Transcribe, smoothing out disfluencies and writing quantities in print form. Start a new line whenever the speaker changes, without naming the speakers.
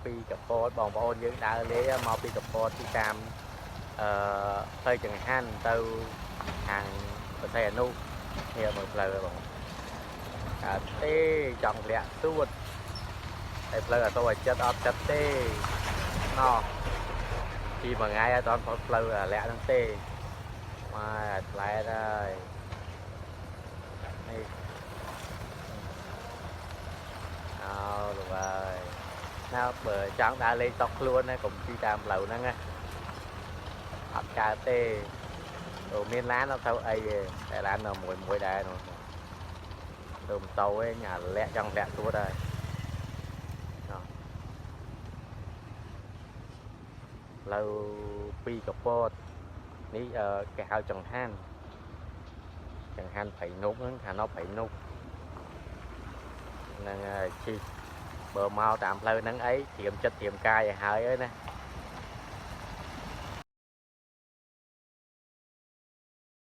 ពីកពតបងប្អូនយើងដើរលេងមកពីកពតពីតាមទៅចង្ហាន់ទៅខាងប្រទេសអនុនេះមើលផ្លូវបងកើតទេចង់លាក់សួតតែផ្លូវអត់ទៅឲ្យចិត្តអត់ចិត្តទេណោះពីមួយថ្ងៃអត់ដល់ផ្លូវលាក់ហ្នឹងទេមកផ្លែហើយនេះអោលោកហើយណាបើចង់ដើរលេងតក់ខ្លួនណាកុំពីតាមផ្លូវហ្នឹងណាអត់កើតទេមានឡានអត់ទៅអីទេតែឡាននៅមួយដែរនោះទៅម៉ូតូឯងអាលាក់ចង់លាក់ទួតហើយផ្លូវពីកពតនេះគេហៅចង្ហាន់ព្រៃនុកហ្នឹងខាងនោះព្រៃនុកហ្នឹងហើយជីបើមកតាមផ្លូវហ្នឹងអីត្រៀមចិត្តត្រៀមកាយឲ្យហើយណា